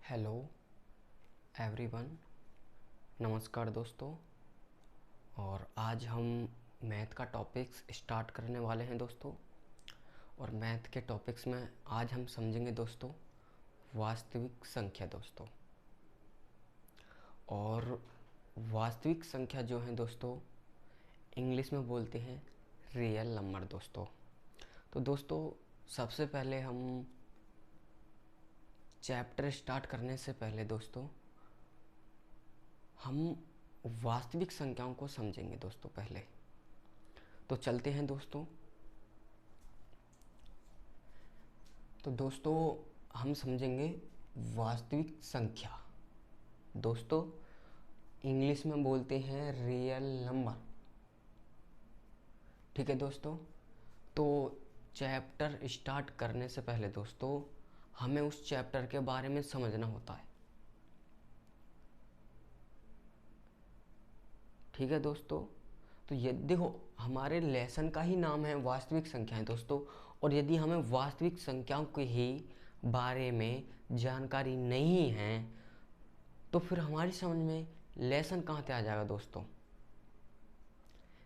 Hello everyone, नमस्कार दोस्तों। और आज हम मैथ का टॉपिक्स स्टार्ट करने वाले हैं दोस्तों। और मैथ के टॉपिक्स में आज हम समझेंगे दोस्तों वास्तविक संख्या दोस्तों। और वास्तविक संख्या जो है दोस्तों इंग्लिश में बोलते हैं रियल नंबर दोस्तों। तो दोस्तों सबसे पहले हम चैप्टर स्टार्ट करने से पहले दोस्तों हम वास्तविक संख्याओं को समझेंगे दोस्तों पहले। तो चलते हैं दोस्तों। तो दोस्तों हम समझेंगे वास्तविक संख्या। दोस्तों इंग्लिश में बोलते हैं रियल नंबर। ठीक है दोस्तों। तो चैप्टर स्टार्ट करने से पहले दोस्तों हमें उस चैप्टर के बारे में समझना होता है। ठीक है दोस्तों। तो ये देखो हमारे लेसन का ही नाम है वास्तविक संख्याएं दोस्तों। और यदि हमें वास्तविक संख्याओं के ही बारे में जानकारी नहीं है तो फिर हमारी समझ में लेसन कहाँ से आ जाएगा दोस्तों।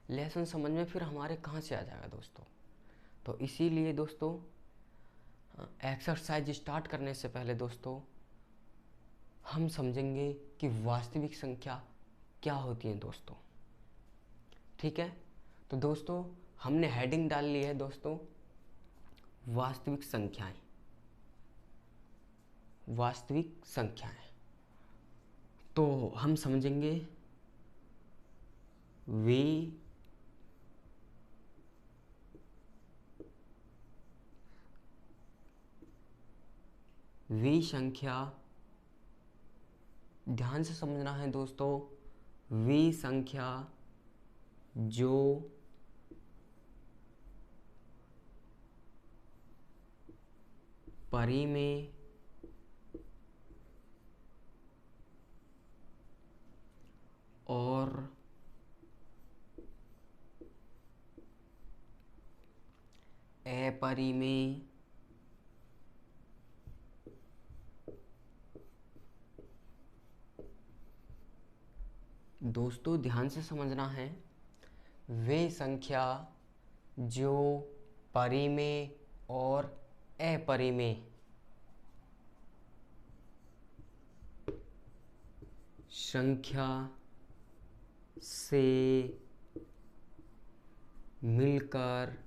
लेसन समझ में फिर हमारे कहाँ से आ जाएगा दोस्तों। तो इसीलिए दोस्तों एक्सरसाइज स्टार्ट करने से पहले दोस्तों हम समझेंगे कि वास्तविक संख्या क्या होती है दोस्तों। ठीक है। तो दोस्तों हमने हेडिंग डाल ली है दोस्तों वास्तविक संख्याएं। वास्तविक संख्याएं तो हम समझेंगे वे संख्या, ध्यान से समझना है दोस्तों, वे संख्या जो परिमेय और अपरिमेय दोस्तों ध्यान से समझना है, वे संख्या जो परिमेय और अपरिमेय संख्या से मिलकर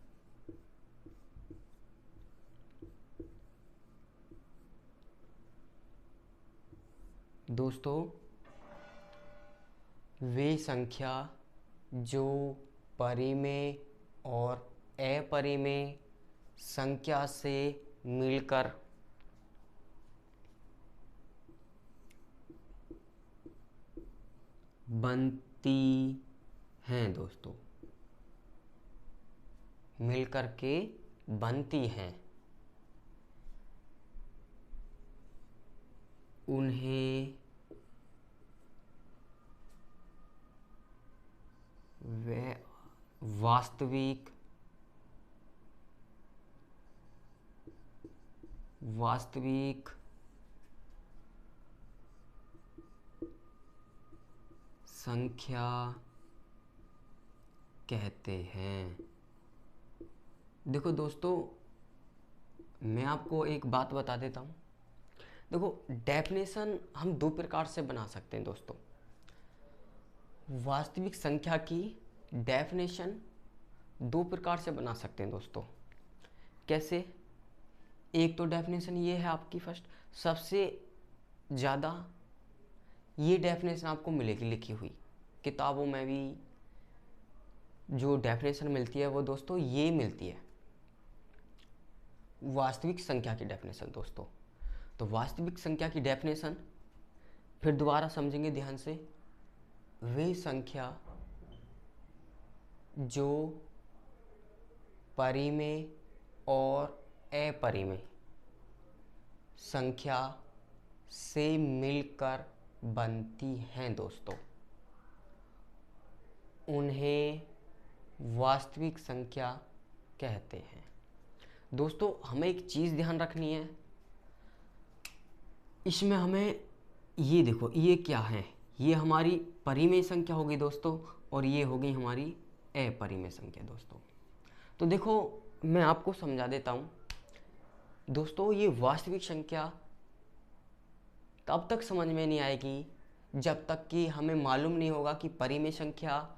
दोस्तों वे संख्या जो परिमेय और अपरिमेय संख्या से मिलकर बनती हैं दोस्तों, मिलकर के बनती हैं, उन्हें वे वास्तविक संख्या कहते हैं। देखो दोस्तों मैं आपको एक बात बता देता हूँ। देखो डेफिनेशन हम दो प्रकार से बना सकते हैं दोस्तों। वास्तविक संख्या की डेफिनेशन दो प्रकार से बना सकते हैं दोस्तों। कैसे? एक तो डेफिनेशन ये है आपकी फर्स्ट, सबसे ज़्यादा ये डेफिनेशन आपको मिलेगी लिखी हुई किताबों में भी। जो डेफिनेशन मिलती है वो दोस्तों ये मिलती है वास्तविक संख्या की डेफिनेशन दोस्तों। तो वास्तविक संख्या की डेफिनेशन फिर दोबारा समझेंगे ध्यान से, वे संख्या जो परिमेय और अपरिमेय संख्या से मिलकर बनती हैं दोस्तों, उन्हें वास्तविक संख्या कहते हैं। दोस्तों हमें एक चीज़ ध्यान रखनी है, इसमें हमें ये देखो, ये क्या है, ये हमारी परिमेय संख्या होगी दोस्तों, और ये होगी हमारी अपरिमेय संख्या दोस्तों। तो देखो मैं आपको समझा देता हूँ दोस्तों, ये वास्तविक संख्या तब तक समझ में नहीं आएगी जब तक कि हमें मालूम नहीं होगा कि परिमेय संख्या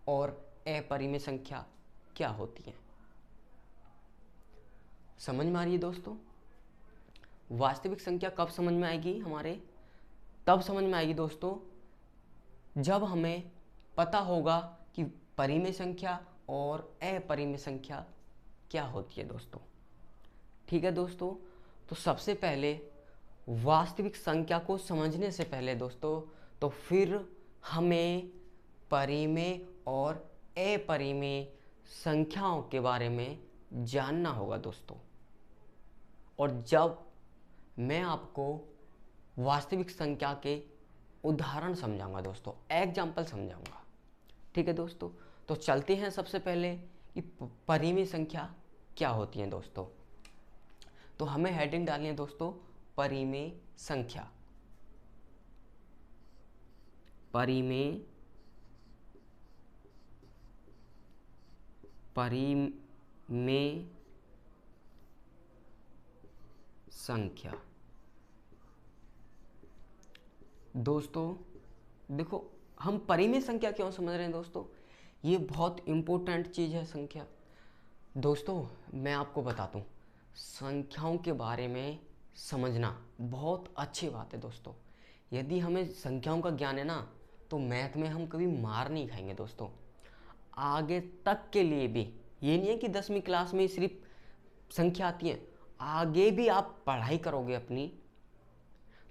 और अपरिमेय संख्या क्या होती है। समझ में आ रही है दोस्तों? वास्तविक संख्या कब समझ में आएगी हमारे? तब समझ में आएगी दोस्तों जब हमें पता होगा कि परिमेय संख्या और अपरिमेय संख्या क्या होती है दोस्तों। ठीक है दोस्तों, तो सबसे पहले वास्तविक संख्या को समझने से पहले दोस्तों, तो फिर हमें परिमेय और अपरिमेय संख्याओं के बारे में जानना होगा दोस्तों। और जब मैं आपको वास्तविक संख्या के उदाहरण समझाऊंगा दोस्तों, एग्जाम्पल समझाऊंगा। ठीक है दोस्तों, तो चलते हैं सबसे पहले कि परिमेय संख्या क्या होती है दोस्तों। तो हमें हेडिंग डालनी है दोस्तों, परिमेय संख्या। परिमेय संख्या दोस्तों। देखो हम परिमेय संख्या क्यों समझ रहे हैं दोस्तों, ये बहुत इम्पोर्टेंट चीज़ है संख्या। दोस्तों मैं आपको बताता हूँ, संख्याओं के बारे में समझना बहुत अच्छी बात है दोस्तों। यदि हमें संख्याओं का ज्ञान है ना, तो मैथ में हम कभी मार नहीं खाएंगे दोस्तों। आगे तक के लिए भी, ये नहीं है कि 10वीं क्लास में सिर्फ संख्या आती है, आगे भी आप पढ़ाई करोगे अपनी,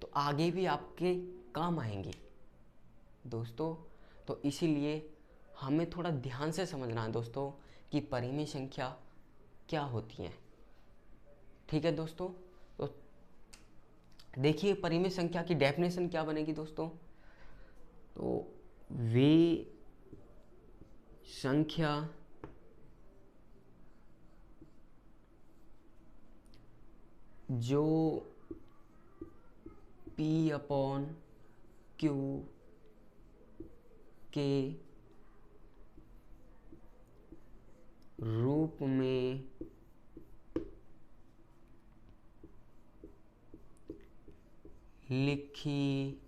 तो आगे भी आपके काम आएंगी दोस्तों। तो इसीलिए हमें थोड़ा ध्यान से समझना है दोस्तों कि परिमेय संख्या क्या होती हैं। ठीक है दोस्तों, तो देखिए परिमेय संख्या की डेफिनेशन क्या बनेगी दोस्तों। तो वे संख्या जो P/Q के रूप में लिखी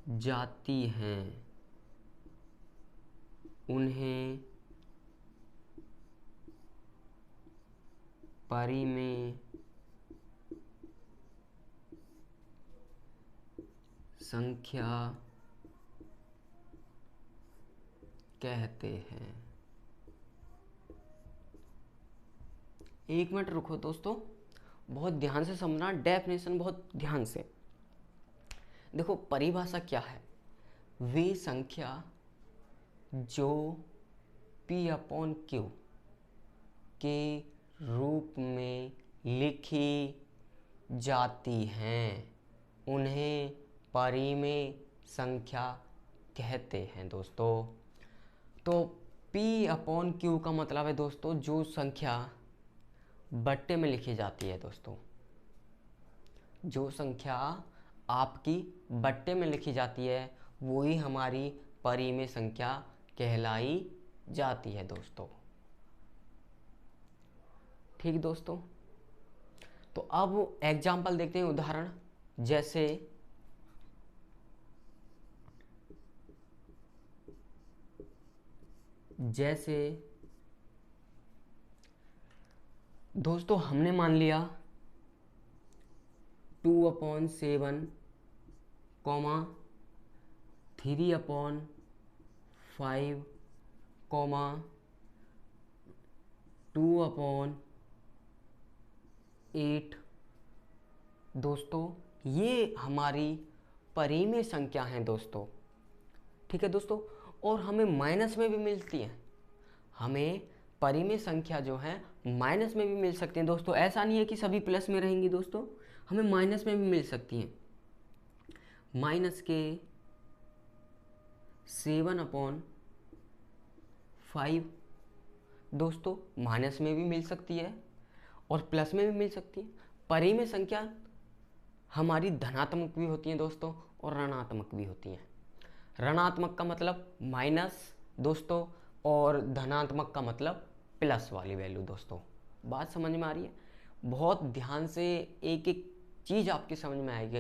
जाती हैं उन्हें परिमेय संख्या कहते हैं। एक मिनट रुको दोस्तों, बहुत ध्यान से समझना, डेफिनेशन बहुत ध्यान से। देखो परिभाषा क्या है, वे संख्या जो P/Q के रूप में लिखी जाती हैं उन्हें परिमेय संख्या कहते हैं दोस्तों। तो P/Q का मतलब है दोस्तों जो संख्या बट्टे में लिखी जाती है दोस्तों, जो संख्या आपकी बट्टे में लिखी जाती है वही हमारी परिमेय संख्या कहलाई जाती है दोस्तों। ठीक दोस्तों, तो अब एग्जाम्पल देखते हैं, उदाहरण। जैसे दोस्तों हमने मान लिया 2/7, 3/5, 2/8 दोस्तों, ये हमारी परिमेय संख्या हैं दोस्तों। ठीक है दोस्तों, और हमें माइनस में भी मिलती है, हमें परिमेय संख्या जो है माइनस में भी मिल सकती हैं दोस्तों। ऐसा नहीं है कि सभी प्लस में रहेंगी दोस्तों, हमें माइनस में भी मिल सकती हैं। माइनस के 7/5 दोस्तों माइनस में भी मिल सकती है, और प्लस में भी मिल सकती है। परिमेय संख्या हमारी धनात्मक भी होती हैं दोस्तों और ऋणात्मक भी होती हैं। ऋणात्मक का मतलब माइनस दोस्तों और धनात्मक का मतलब प्लस वाली वैल्यू दोस्तों। बात समझ में आ रही है? बहुत ध्यान से एक एक चीज़ आपकी समझ में आएगी,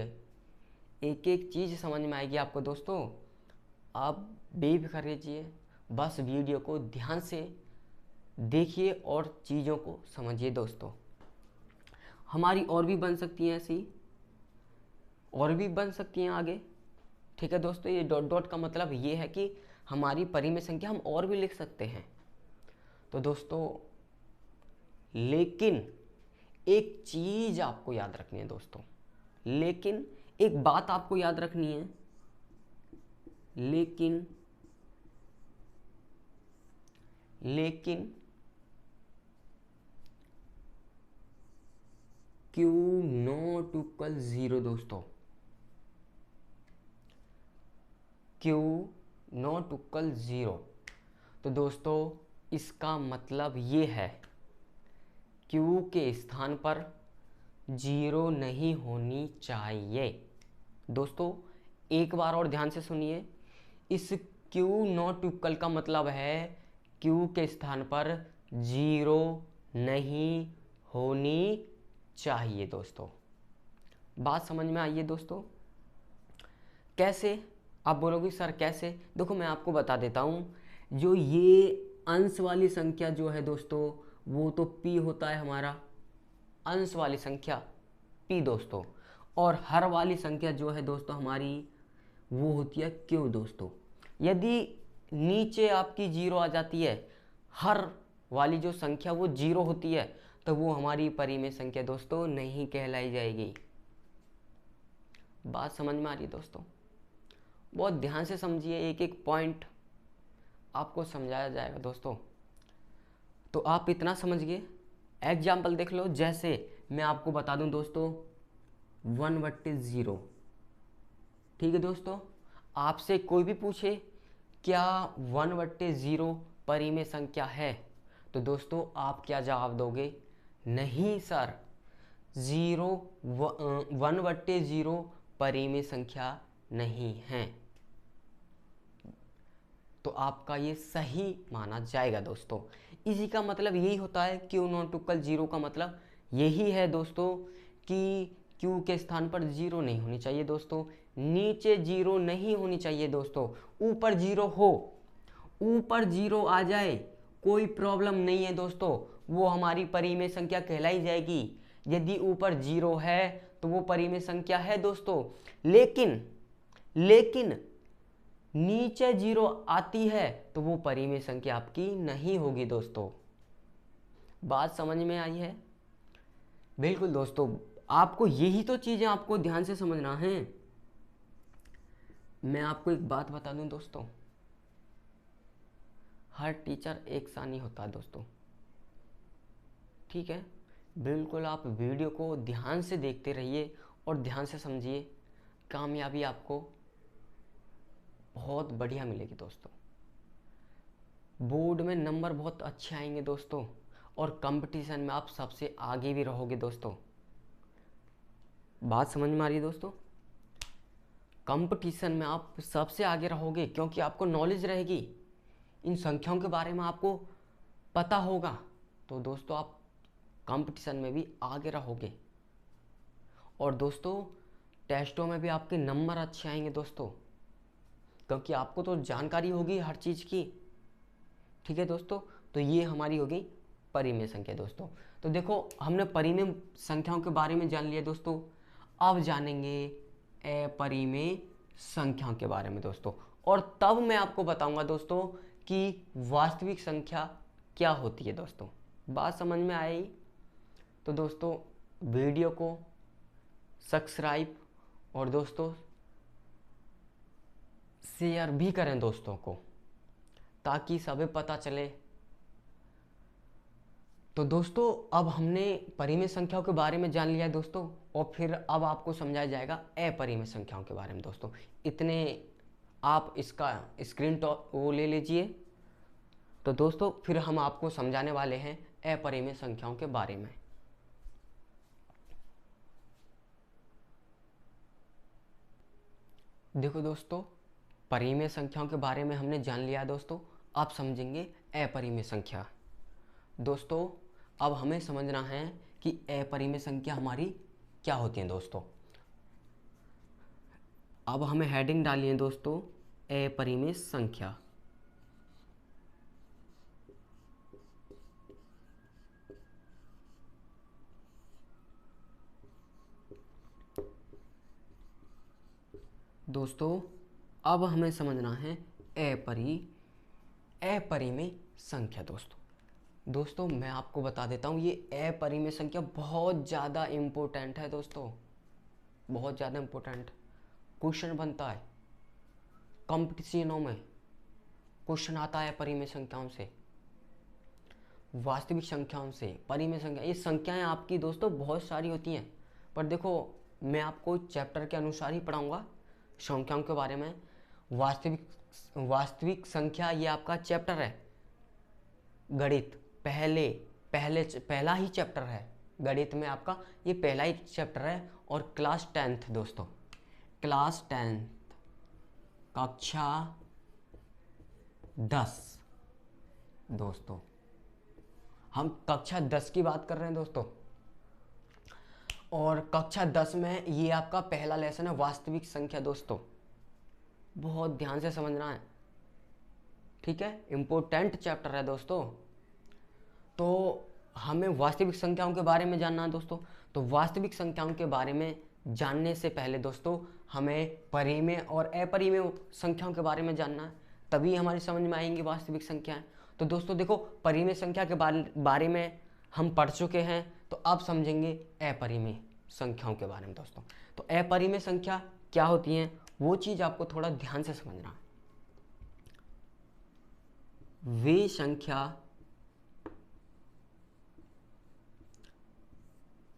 एक एक चीज़ समझ में आएगी आपको दोस्तों। आप बेफिक्र रहिए, बस वीडियो को ध्यान से देखिए और चीज़ों को समझिए दोस्तों। हमारी और भी बन सकती हैं ऐसी, और भी बन सकती हैं आगे। ठीक है दोस्तों, ये डॉट डॉट का मतलब ये है कि हमारी परिमेय संख्या हम और भी लिख सकते हैं। तो दोस्तों लेकिन एक चीज़ आपको याद रखनी है दोस्तों, लेकिन एक बात आपको याद रखनी है, लेकिन Q नॉट इक्वल 0 दोस्तों, Q नॉट इक्वल 0। तो दोस्तों इसका मतलब ये है Q के स्थान पर 0 नहीं होनी चाहिए। दोस्तों एक बार और ध्यान से सुनिए, इस Q नॉट इक्वल का मतलब है Q के स्थान पर 0 नहीं होनी चाहिए दोस्तों। बात समझ में आई है दोस्तों? कैसे? आप बोलोगे सर कैसे? देखो मैं आपको बता देता हूँ। जो ये अंश वाली संख्या जो है दोस्तों वो तो p होता है हमारा, अंश वाली संख्या p दोस्तों, और हर वाली संख्या जो है दोस्तों हमारी वो होती है q दोस्तों। यदि नीचे आपकी 0 आ जाती है, हर वाली जो संख्या वो 0 होती है, तो वो हमारी परिमेय संख्या दोस्तों नहीं कहलाई जाएगी। बात समझ में आ रही है दोस्तों? बहुत ध्यान से समझिए, एक एक पॉइंट आपको समझाया जाएगा दोस्तों। तो आप इतना समझिए, एग्जाम्पल देख लो। जैसे मैं आपको बता दूं दोस्तों 1/0, ठीक है दोस्तों। आपसे कोई भी पूछे क्या 1/0 परिमेय संख्या है, तो दोस्तों आप क्या जवाब दोगे? नहीं सर, 1/0 परिमेय संख्या नहीं है। तो आपका ये सही माना जाएगा दोस्तों। इसी का मतलब यही होता है, Q नॉट इक्वल 0 का मतलब यही है दोस्तों कि Q के स्थान पर 0 नहीं होनी चाहिए दोस्तों, नीचे 0 नहीं होनी चाहिए दोस्तों, ऊपर 0 हो, ऊपर 0 आ जाए कोई प्रॉब्लम नहीं है दोस्तों, वो हमारी परिमेय संख्या कहलाई जाएगी। यदि ऊपर 0 है तो वो परिमेय संख्या है दोस्तों। लेकिन नीचे 0 आती है तो वो परिमेय संख्या आपकी नहीं होगी दोस्तों। बात समझ में आई है? बिल्कुल दोस्तों, आपको यही तो चीजें आपको ध्यान से समझना है। मैं आपको एक बात बता दूं दोस्तों, हर टीचर एक सा नहीं होता दोस्तों, ठीक है? बिल्कुल आप वीडियो को ध्यान से देखते रहिए और ध्यान से समझिए, कामयाबी आपको बहुत बढ़िया मिलेगी दोस्तों। बोर्ड में नंबर बहुत अच्छे आएंगे दोस्तों, और कंपटीशन में आप सबसे आगे भी रहोगे दोस्तों। बात समझ में आ रही है दोस्तों? कंपटीशन में आप सबसे आगे रहोगे क्योंकि आपको नॉलेज रहेगी, इन संख्याओं के बारे में आपको पता होगा, तो दोस्तों आप कंपटीशन में भी आगे रहोगे। और दोस्तों टेस्टों में भी आपके नंबर अच्छे आएंगे दोस्तों, क्योंकि आपको तो जानकारी होगी हर चीज़ की, ठीक है दोस्तों। तो ये हमारी होगी परिमेय संख्या दोस्तों। तो देखो हमने परिमेय संख्याओं के बारे में जान लिया दोस्तों, अब जानेंगे अपरिमेय संख्याओं के बारे में दोस्तों, और तब मैं आपको बताऊंगा दोस्तों कि वास्तविक संख्या क्या होती है दोस्तों। बात समझ में आई? तो दोस्तों वीडियो को सब्सक्राइब और दोस्तों शेयर भी करें दोस्तों को, ताकि सभी पता चले। तो दोस्तों अब हमने परिमेय संख्याओं के बारे में जान लिया है दोस्तों, और फिर अब आपको समझाया जाएगा अपरिमेय संख्याओं के बारे में दोस्तों। इतने आप इसका स्क्रीन वो ले लीजिए। तो दोस्तों फिर हम आपको समझाने वाले हैं अपरिमेय संख्याओं के बारे में। देखो दोस्तों, परिमेय संख्याओं के बारे में हमने जान लिया दोस्तों। अब समझेंगे अपरिमेय संख्या। दोस्तों, अब हमें समझना है कि अपरिमेय संख्या हमारी क्या होती है दोस्तों। अब हमें हेडिंग डाली है दोस्तों, अपरिमेय संख्या। दोस्तों, अब हमें समझना है अपरिमेय संख्या। दोस्तों मैं आपको बता देता हूँ, ये अपरिमेय संख्या बहुत ज़्यादा इम्पोर्टेंट है दोस्तों, बहुत ज़्यादा इम्पोर्टेंट। क्वेश्चन बनता है कॉम्पिटिशनों में, क्वेश्चन आता है परिमेय संख्याओं से, वास्तविक संख्याओं से, परिमेय संख्या। ये संख्याएं आपकी दोस्तों बहुत सारी होती हैं, पर देखो मैं आपको चैप्टर के अनुसार ही पढ़ाऊँगा संख्याओं के बारे में। वास्तविक संख्या ये आपका चैप्टर है गणित, पहला ही चैप्टर है गणित में आपका, ये पहला ही चैप्टर है। और क्लास 10th दोस्तों, क्लास 10th कक्षा 10 दोस्तों, हम कक्षा 10 की बात कर रहे हैं दोस्तों। और कक्षा 10 में ये आपका पहला लेसन है वास्तविक संख्या दोस्तों, बहुत ध्यान से समझना है, ठीक है। इम्पोर्टेंट चैप्टर है दोस्तों। तो हमें वास्तविक संख्याओं के बारे में जानना है दोस्तों। तो वास्तविक संख्याओं के बारे में जानने से पहले दोस्तों हमें परिमेय और अपरिमेय संख्याओं के बारे में जानना है, तभी हमारी समझ में आएंगी वास्तविक संख्याएं। तो दोस्तों देखो, परिमेय संख्या के बारे में हम पढ़ चुके हैं, तो अब समझेंगे अपरिमेय संख्याओं के बारे में दोस्तों। तो अपरिमेय संख्या क्या होती हैं, वो चीज़ आपको थोड़ा ध्यान से समझना है।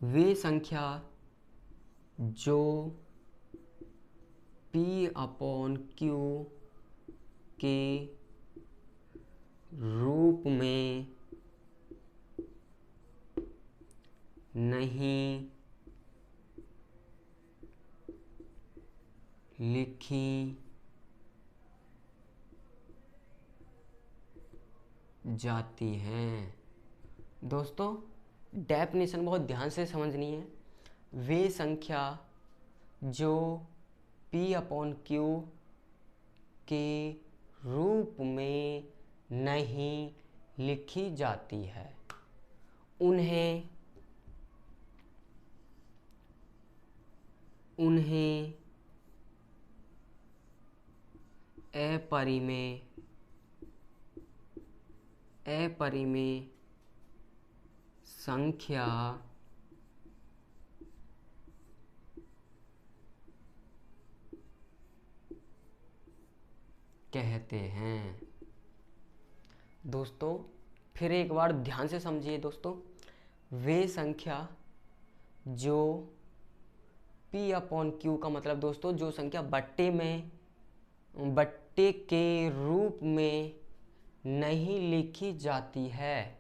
वे संख्या जो P/Q के रूप में नहीं लिखी जाती हैं। दोस्तों डेफिनेशन बहुत ध्यान से समझनी है। वे संख्या जो P/Q के रूप में नहीं लिखी जाती है, उन्हें अपरिमेय संख्या कहते हैं। दोस्तों फिर एक बार ध्यान से समझिए दोस्तों, वे संख्या जो P/Q का मतलब दोस्तों, जो संख्या बट्टे के रूप में नहीं लिखी जाती है,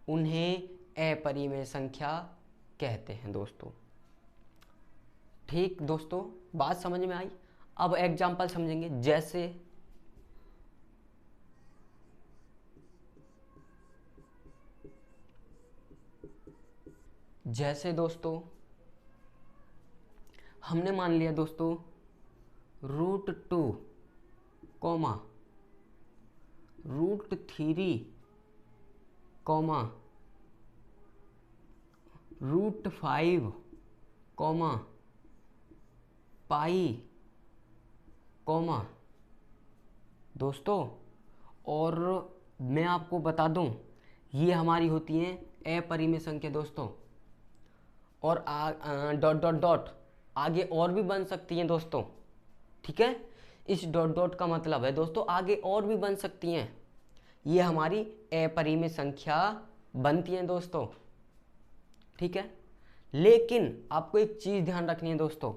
उन्हें अपरिमेय संख्या कहते हैं दोस्तों। ठीक दोस्तों, बात समझ में आई। अब एग्जाम्पल समझेंगे। जैसे दोस्तों हमने मान लिया दोस्तों √2, √3, √5, पाई, दोस्तों। और मैं आपको बता दूं, ये हमारी होती हैं अपरिमेय संख्या दोस्तों। और डॉट डॉट डॉट आगे और भी बन सकती हैं दोस्तों, ठीक है। इस डॉट डॉट का मतलब है दोस्तों आगे और भी बन सकती हैं, ये हमारी अपरिमेय संख्या बनती हैं दोस्तों, ठीक है। लेकिन आपको एक चीज ध्यान रखनी है दोस्तों,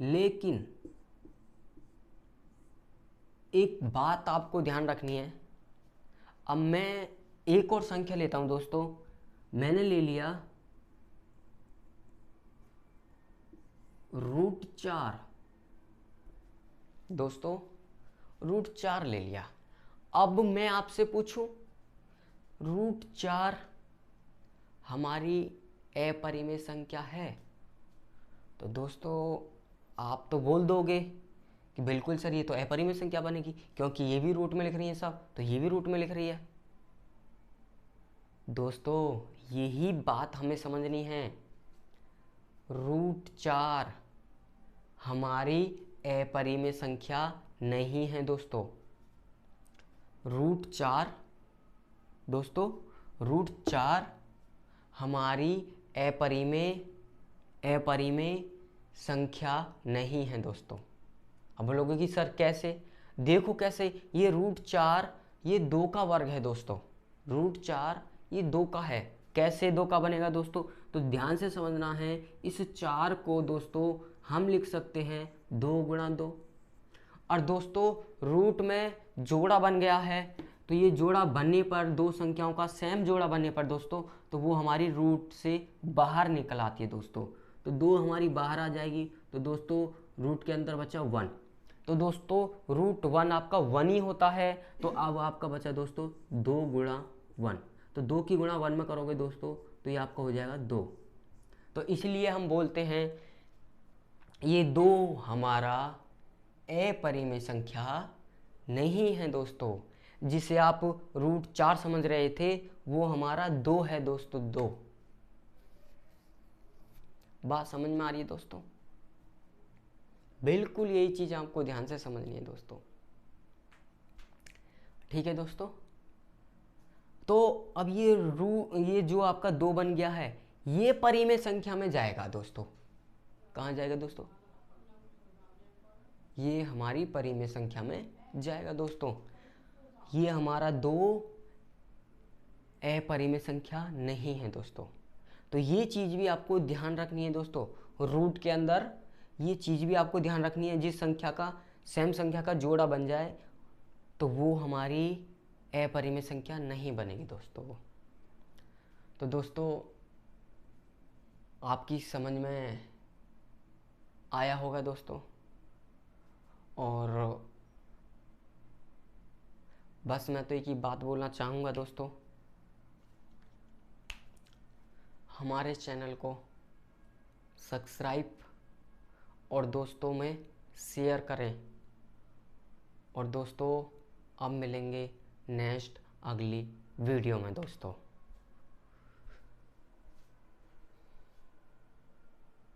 लेकिन एक बात आपको ध्यान रखनी है। अब मैं एक और संख्या लेता हूं दोस्तों, मैंने ले लिया √4 दोस्तों, √4 ले लिया। अब मैं आपसे पूछूं, √4 हमारी अपरिमेय संख्या है? तो दोस्तों आप तो बोल दोगे कि बिल्कुल सर ये तो अपरिमेय संख्या बनेगी, क्योंकि ये भी रूट में लिख रही है सब, तो ये भी रूट में लिख रही है। दोस्तों यही बात हमें समझनी है। √4 हमारी अपरिमेय संख्या नहीं है दोस्तों। √4 दोस्तों, √4 हमारी अपरिमेय संख्या नहीं है दोस्तों। अब बोलोगे कि सर कैसे? देखो कैसे, ये √4 ये 2 का वर्ग है दोस्तों। √4 ये 2 का है। कैसे 2 का बनेगा दोस्तों? तो ध्यान से समझना है। इस 4 को दोस्तों हम लिख सकते हैं 2 गुणा 2। और दोस्तों रूट में जोड़ा बन गया है, तो ये जोड़ा बनने पर, दो संख्याओं का सेम जोड़ा बनने पर दोस्तों, तो वो हमारी रूट से बाहर निकल आती है दोस्तों। तो 2 हमारी बाहर आ जाएगी, तो दोस्तों रूट के अंदर बचा 1। तो दोस्तों √1 आपका 1 ही होता है। तो अब आपका बचा दोस्तों 2 गुणा 1। तो 2 की गुणा 1 में करोगे दोस्तों, तो ये आपका हो जाएगा 2। तो इसलिए हम बोलते हैं ये 2 हमारा अपरिमेय संख्या नहीं है दोस्तों। जिसे आप √4 समझ रहे थे, वो हमारा 2 है दोस्तों, 2। बात समझ में आ रही है दोस्तों? बिल्कुल यही चीज आपको ध्यान से समझनी है दोस्तों। ठीक है दोस्तों, तो अब ये जो आपका 2 बन गया है, ये परिमेय संख्या में जाएगा दोस्तों। कहाँ जाएगा दोस्तों? ये हमारी परिमेय संख्या में जाएगा दोस्तों। ये हमारा 2 अपरिमेय संख्या नहीं है दोस्तों। तो ये चीज़ भी आपको ध्यान रखनी है दोस्तों। रूट के अंदर ये चीज़ भी आपको ध्यान रखनी है, जिस संख्या का सेम संख्या का जोड़ा बन जाए तो वो हमारी अपरिमेय संख्या नहीं बनेगी दोस्तों। तो दोस्तों आपकी समझ में आया होगा दोस्तों। और बस मैं तो एक ही बात बोलना चाहूँगा दोस्तों, हमारे चैनल को सब्सक्राइब और दोस्तों में शेयर करें। और दोस्तों अब मिलेंगे नेक्स्ट अगली वीडियो में दोस्तों।